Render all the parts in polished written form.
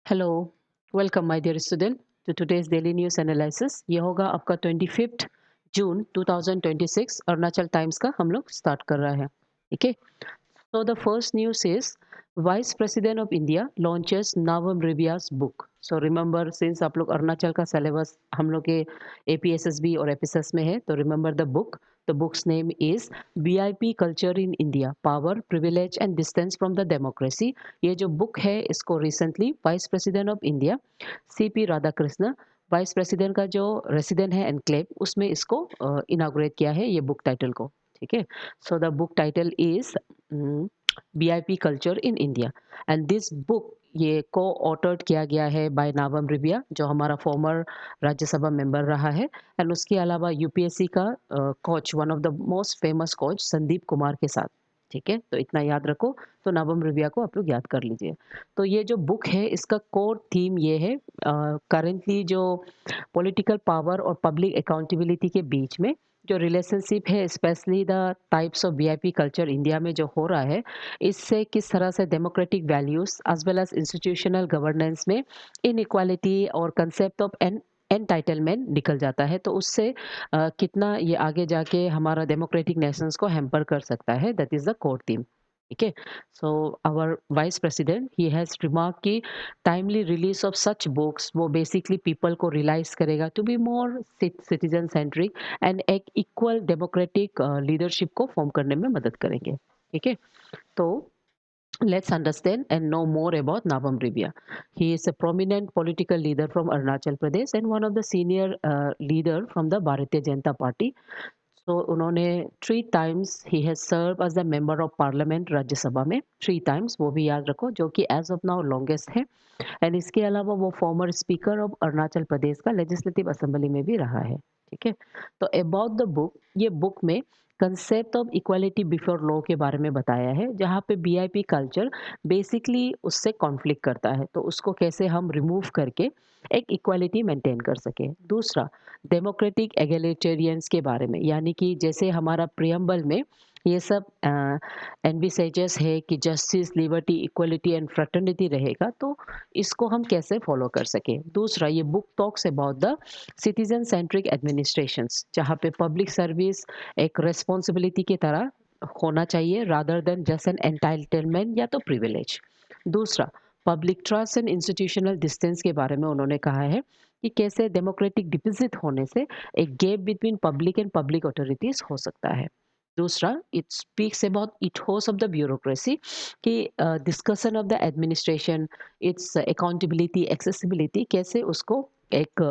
Hello, welcome my dear student to today's daily news analysis. ये होगा आपका 25th जून 2026 Arunachal times का हम लोग स्टार्ट कर रहा है। ठीक है? So the first news is Vice President of India launches Navam Rivia's book. So remember since आप लोग अरुणाचल का सिलेबस हम लोग के APSSB और एपीएसएस में है तो remember the book. The book's name is VIP Culture in India: Power, Privilege and Distance from the Democracy. ये जो बुक है इसको recently vice president of India CP Radhakrishna vice president का जो रेसिडेंट है एनक्लेव उसमें इसको इनाग्रेट किया है ये बुक टाइटल को। ठीक है? So the book title is VIP culture in India and this book ये को ऑटर्ड किया गया है बाय नावम रिबिया जो हमारा फॉर्मर राज्यसभा मेंबर रहा है एंड उसके अलावा यूपीएससी का coach one of the most famous coach Sandeep Kumar के साथ। ठीक है, तो इतना याद रखो। तो नावम रिबिया को आप लोग याद कर लीजिए। तो ये जो बुक है इसका कोर थीम ये है करेंटली जो पॉलिटिकल पावर और पब्लिक अकाउंटेबिलिटी के बीच में जो रिलेशनशिप है specially the types of VIP culture India में जो हो रहा है इससे किस तरह से democratic values as well as institutional governance में इनइक्वालिटी और कंसेप्ट ऑफ एंटाइटलमेंट निकल जाता है तो उससे कितना ये आगे जाके हमारा डेमोक्रेटिक नेशंस को हैम्पर कर सकता है that is the core theme. ठीक है, so our vice president he has remark की timely release of such books वो बेसिकली पीपल को रियलाइज करेगा to be more citizen centric and एक इक्वल डेमोक्रेटिक लीडरशिप को फॉर्म करने में मदद करेंगे। ठीक है, तो let's understand and know more about Navam Rivia. He is a prominent political leader from Arunachal Pradesh and one of the senior leader from the Bharatiya Janata Party. So उन्होंने 3 times he has served as a member of parliament राज्य सभा में 3 times, वो भी याद रखो, जो कि as of now longest है। एंड इसके अलावा वो फॉर्मर स्पीकर ऑफ अरुणाचल प्रदेश का लेजिस्लेटिव असेंबली में भी रहा है। ठीक है, तो अबाउट द बुक, ये बुक में concept of equality before law के बारे में बताया है जहाँ पे बीआईपी कल्चर बेसिकली उससे कॉन्फ्लिक्ट करता है तो उसको कैसे हम रिमूव करके एक इक्वालिटी मेंटेन कर सके। दूसरा, डेमोक्रेटिक एगलिटेरियंस के बारे में, यानी कि जैसे हमारा प्रियम्बल में ये सब एनविसेजेस है कि justice, liberty, equality and fraternity रहेगा तो इसको हम कैसे फॉलो कर सके। दूसरा, ये book talks about the citizen centric administrations जहाँ पे पब्लिक सर्विस एक रेस्पॉन्सिबिलिटी की तरह होना चाहिए rather than just an entitlement या तो प्रिविलेज। दूसरा, public trust and institutional distance के बारे में उन्होंने कहा है कि कैसे डेमोक्रेटिक डिपॉजिट होने से एक gap between public and public authorities हो सकता है। दूसरा, it speaks about ethos of the bureaucracy कि discussion of the administration, its accountability, accessibility, कैसे उसको एक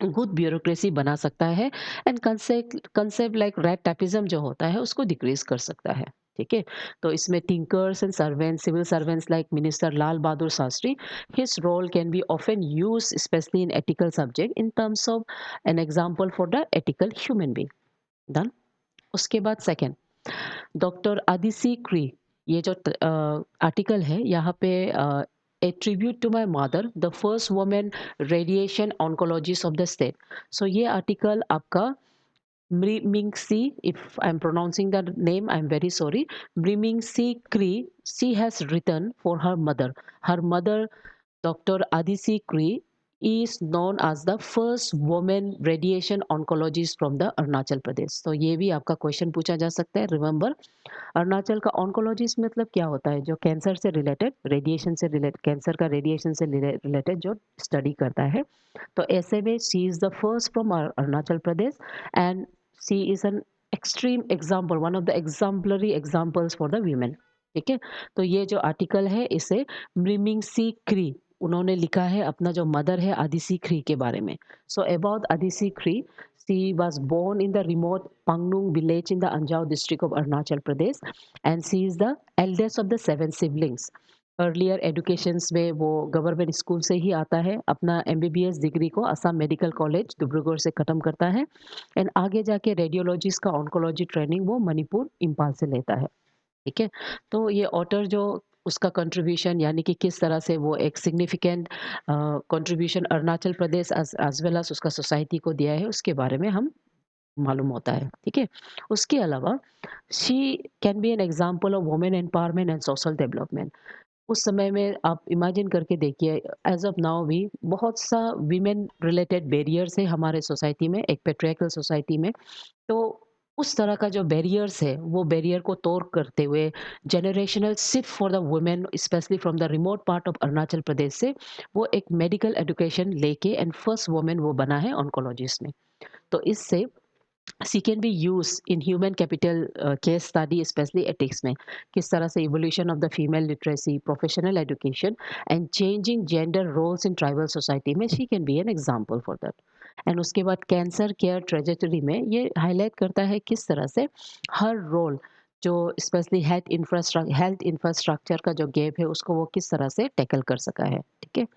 गुड ब्यूरोक्रेसी बना सकता है and concept concept like red tapism जो होता है उसको डिक्रीज कर सकता है। ठीक है, तो इसमें thinkers and servants, civil servants like minister Lal Bahadur Shastri, his role can be often use specially in ethical subject in terms of an example for the ethical human being. Done. उसके बाद सेकंड, डॉक्टर आदिसी क्री, ये जो आर्टिकल है यहाँ पे a tribute to my mother the first women radiation oncologist of the state. So ये article आपका Mrimingsi, if I'm pronouncing that name, I'm very sorry. Mrimingsi Cree, she has written for her mother. Her mother, Dr. Adisi Cree, is known as the first woman radiation oncologist from the Arunachal Pradesh. तो ये भी आपका question पूछा जा सकता है। Remember, Arunachal का oncologist मतलब क्या होता है? जो कैंसर से रिलेटेड, रेडिएशन से रिलेटेड, कैंसर का रेडिएशन से रिलेटेड जो स्टडी करता है। तो ऐसे में she is the first from Arunachal Pradesh and she is an extreme example, one of the exemplary examples for the women. ठीक है, तो ये जो आर्टिकल है इसे मृमिंग सी क्री उन्होंने लिखा है अपना जो मदर है आदिसी क्री के बारे में। सो अबाउट आदिसी क्री, she was born in the remote Pangnung village in the Anjao district of Arunachal Pradesh and she is the eldest of the 7 siblings. Earlier educations में वो गवर्नमेंट स्कूल से ही आता है, अपना एमबीबीएस डिग्री को Assam medical college Dibrugarh से ख़त्म करता है एंड आगे जाके रेडियोलॉजिस्ट का ऑन्कोलॉजी ट्रेनिंग वो मणिपुर इम्फाल से लेता है। ठीक है, तो ये ऑटर जो उसका कंट्रीब्यूशन, यानी कि किस तरह से वो एक significant contribution Arunachal Pradesh as well as उसका सोसाइटी को दिया है उसके बारे में हम मालूम होता है। ठीक है, उसके अलावा she can be an example of women empowerment and social development. उस समय में आप इमेजिन करके देखिए, एज़ ऑफ नाउ भी बहुत सा वीमेन रिलेटेड बैरियर्स है हमारे सोसाइटी में, एक पैट्रियार्कल सोसाइटी में। तो उस तरह का जो बैरियर्स है, वो बैरियर को तोड़ करते हुए generational shift for the women specially from the remote part of Arunachal Pradesh से वो एक मेडिकल एजुकेशन लेके एंड फर्स्ट वुमेन वो बना है ऑन्कोलॉजिस्ट में। तो इससे she can be use in human capital case study specially ethics में, किस तरह से evolution of the female literacy, professional education and changing gender roles in tribal society में she can be an example for that. And उसके बाद cancer care ट्रेजेटरी में ये highlight करता है किस तरह से हर रोल जो स्पेशली हेल्थ इंफ्रास्ट्रक्चर का जो गैप है उसको वो किस तरह से टैकल कर सका है। ठीक है,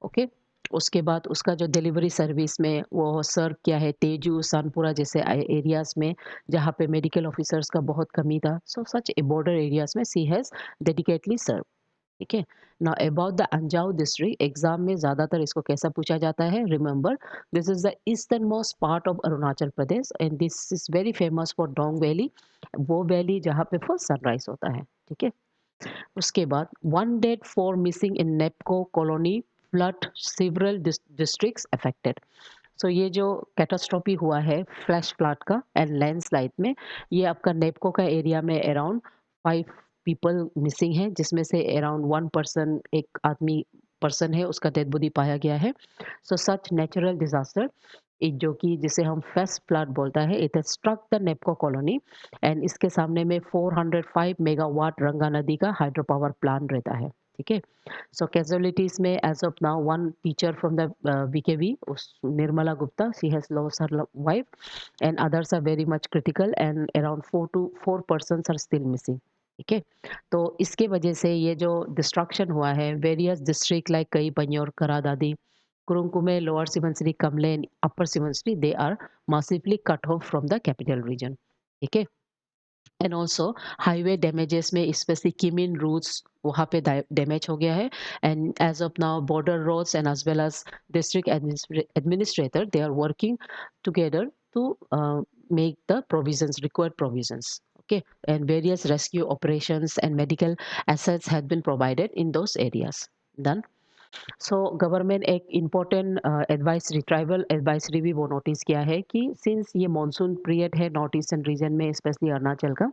ओके। उसके बाद उसका जो डिलीवरी सर्विस में वो सर्व किया है तेजू, सनपुरा जैसे एरियाज़ में जहाँ पे मेडिकल ऑफिसर्स का बहुत कमी था। सो सच ए बॉर्डर एरियाज़ में शी हैज़ डेडिकेटली सर्व। ठीक है। Now about the Anjaw district, exam में ज़्यादातर इसको कैसा पूछा जाता है, remember this is the eastern most part of Arunachal Pradesh and this is very famous for Dong valley, वो वैली जहाँ पे फर्स्ट सनराइज होता है। ठीक है। उसके बाद one dead four missing in NEEPCO colony, flood several districts affected. So ये जो कैटास्ट्रॉफी हुआ है फ्लैश फ्लड का एंड लैंडस्लाइड में, ये आपका नेपको का एरिया में अराउंड 5 पीपल मिसिंग है, जिसमें से अराउंड 1 पर्सन, एक आदमी पर्सन है उसका डेड बॉडी पाया गया है। सो सच नेचुरल डिजास्टर जो कि जिसे हम फेस्ट फ्लड बोलता है, it struck the Nepco colony and इसके सामने में 405 मेगावाट रंगा नदी का हाइड्रो पावर प्लांट रहता है। ठीक है। सो कैजुअलिटीज में as of now one teacher from the VKV, उस Nirmala Gupta, she has lost her wife and others are very much critical and around 4 person are still missing. ठीक है। तो इसके वजह से ये जो डिस्ट्रक्शन हुआ है वेरियस डिस्ट्रिक्ट लाइक कई पंयोर, करा दादी, कुरुंकुमे, lower Subansiri, Kamle, upper Subansiri, they are massively cut off from the capital region. ठीक है। एंड ऑल्सो हाईवे डैमेजेस में स्पेशली किमिन रूट्स वहाँ पे डैमेज हो गया है and as of now border roads and as well as district administrator they are working together to make the provisions, required provisions. Okay, and various rescue operations and medical assets had been provided in those areas. Done. So government एक important advisory, tribal advisory भी वो notice किया है कि since ये monsoon period है north eastern region में specially Arunachal का,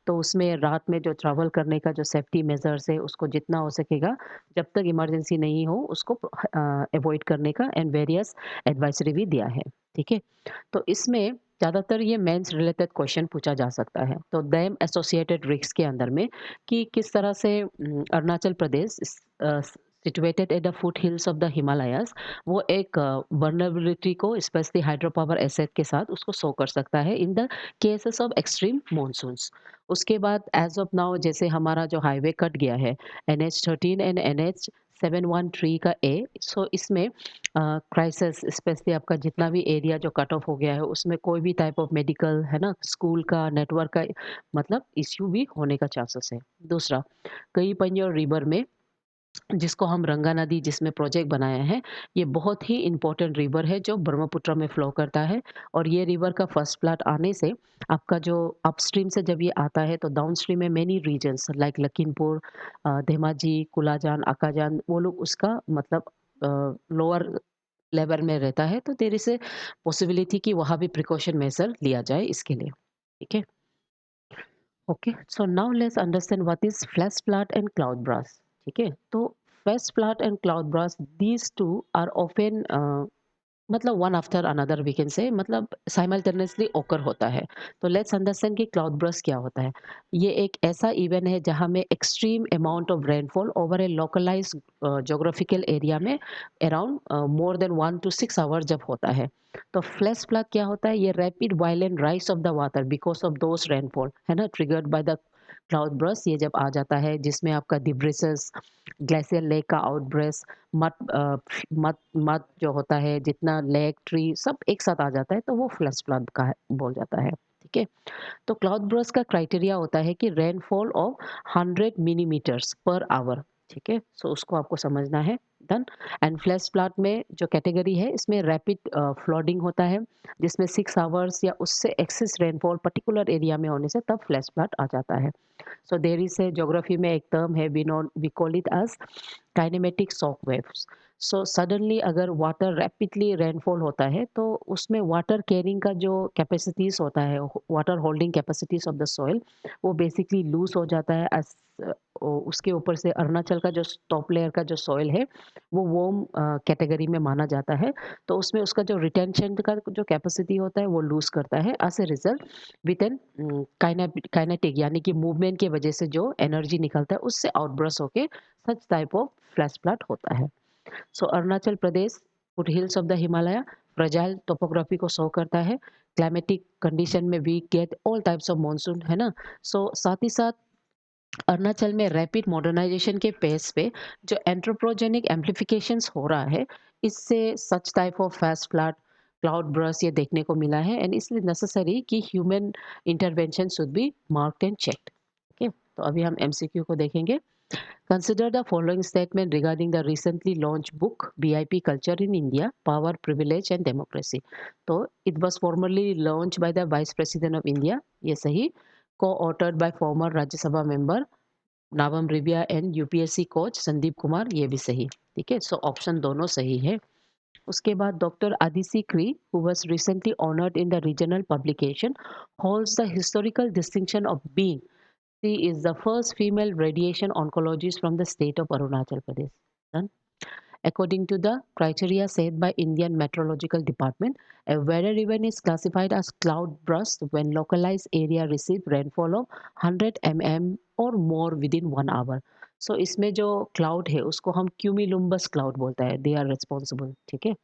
तो उसमें रात में जो ट्रैवल करने का जो सेफ्टी मेजर्स है उसको जितना हो सकेगा जब तक इमरजेंसी नहीं हो उसको अवॉइड करने का एंड वेरियस एडवाइसरी भी दिया है। ठीक है। तो इसमें ज़्यादातर ये मेंस रिलेटेड क्वेश्चन पूछा जा सकता है, तो डैम एसोसिएटेड रिस्क के अंदर में कि किस तरह से Arunachal Pradesh situated at the foot hills of the Himalayas वो एक वर्नेबिलिटी को स्पेशली हाइड्रो पावर एसेट के साथ उसको शो कर सकता है in the cases of extreme monsoons. उसके बाद एज ऑफ नाउ जैसे हमारा जो हाईवे कट गया है NH13 एंड NH713 का ए, सो इसमें क्राइसिस स्पेशली आपका जितना भी एरिया जो कट ऑफ हो गया है उसमें कोई भी टाइप ऑफ मेडिकल है ना, स्कूल का नेटवर्क का मतलब इश्यू भी होने का चांसेस है। दूसरा, कई पंजोर रिवर में जिसको हम रंगा नदी जिसमें प्रोजेक्ट बनाया है, ये बहुत ही इम्पोर्टेंट रिवर है जो ब्रह्मपुत्र में फ्लो करता है और ये रिवर का फर्स्ट फ्लड आने से आपका जो अपस्ट्रीम से जब ये आता है तो डाउनस्ट्रीम में many regions like Lakhimpur, Dhemaji, Kulajan, Akajan, वो लोग उसका मतलब लोअर लेवल में रहता है, तो देयर इज ए पॉसिबिलिटी कि वहाँ भी प्रिकॉशन मेजर लिया जाए इसके लिए। ठीक है। Okay, so now let's understand what is flash flood and cloud burst. ठीक है। तो flash flood and cloud burst these two are often मतलब one after another we can say, मतलब साइमल्टेनियसली ओकर होता है। तो लेट्स अंडरस्टैंड कि cloud burst क्या होता है। ये एक ऐसा इवेंट है जहां में extreme amount of rainfall over a localize geographical area में around more than 1 to 6 hour जब होता है। तो फ्लैश फ्लड क्या होता है, ये rapid violent rise of the water because of those rainfall है ना, triggered by the cloud burst, ये जब आ जाता है जिसमें आपका डिब्रिसेस, ग्लेशियर लेक का आउटब्रेस, मत मत मत जो होता है जितना लेक ट्री सब एक साथ आ जाता है तो वो फ्लैश फ्लड का बोल जाता है। ठीक है। तो क्लाउड बर्स्ट का क्राइटेरिया होता है कि rainfall of 100 millimetres per hour. ठीक है, सो उसको आपको समझना है। डन। एंड फ्लैश फ्लड में जो कैटेगरी है इसमें रैपिड फ्लडिंग होता है, जिसमें 6 आवर्स या उससे एक्सेस रेनफॉल पर्टिकुलर एरिया में होने से तब फ्लैश फ्लड आ जाता है। So there is a geography में एक टर्म है, we call it as kinematic shock waves. So suddenly अगर वाटर रैपिडली रेनफॉल होता है तो उसमें वाटर कैरिंग का जो कैपेसिटीज होता है, water holding capacities of the soil, वो बेसिकली लूज हो जाता है। उसके ऊपर से अरुणाचल का जो टॉप लेयर का जो सॉइल है वो वॉर्म कैटेगरी में माना जाता है, तो उसमें उसका जो रिटेंशन का जो कैपेसिटी होता है वो लूज करता है। As a result with an kinetic यानी कि मूवमेंट की वजह से जो एनर्जी निकलता है उससे आउटब्रस्ट होके such type of flash flood होता है। So Arunachal Pradesh foot hills of the Himalaya fragile topography को शो करता है। क्लाइमेटिक कंडीशन में we get all types of monsoon, है ना। सो साथ ही साथ अरुणाचल में रैपिड मॉडर्नाइजेशन के पेस पे जो एंथ्रोपोजेनिक एम्प्लीफिकेशंस हो रहा है, इससे सच type of fast flood cloud burst ये देखने को मिला है, एंड इसलिए नेसेसरी कि human intervention should be marked and checked. Okay, तो अभी हम एमसीक्यू को देखेंगे। Consider the following statement regarding the recently launched book BIP Culture in India, Power, Privilege and Democracy. तो it was formally launched by the Vice President of India, ये सही, co-authored by former Rajya Sabha member नावम Rebia and UPSC coach Sandeep Kumar, ये भी सही। ठीक है, so option दोनों सही है। उसके बाद डॉक्टर आदिसी क्री who was recently honoured in the regional publication holds the historical distinction of being She is the first female radiation oncologist from the state of Arunachal Pradesh. Done. According to the criteria set by Indian Meteorological Department, a weather event is classified as cloud burst when localized area receive rainfall of 100 mm or more within 1 hour. So इसमें जो cloud है उसको हम cumulonimbus cloud बोलता है, they are responsible, ठीक है।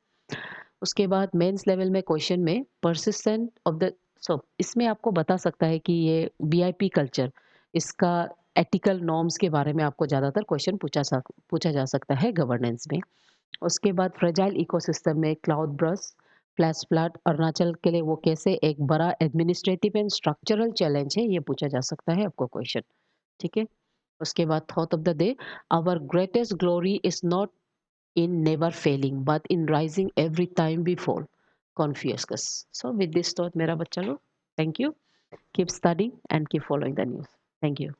उसके बाद मेंस लेवल में क्वेश्चन में परसिस्टेंट ऑफ द, सो इसमें आपको बता सकता है कि ये बीआईपी कल्चर, इसका एथिकल नॉर्म्स के बारे में आपको ज़्यादातर क्वेश्चन पूछा जा सकता है गवर्नेंस में। उसके बाद फ्रेजाइल इकोसिस्टम में cloud burst flash flood Arunachal के लिए वो कैसे एक बड़ा एडमिनिस्ट्रेटिव एंड स्ट्रक्चरल चैलेंज है, ये पूछा जा सकता है आपको क्वेश्चन। ठीक है। उसके बाद thought of the day, our greatest glory is not in never failing but in rising every time we fall. Confucius. So with this thought मेरा बच्चा लोग, thank you, keep studying and keep following the news. Thank you.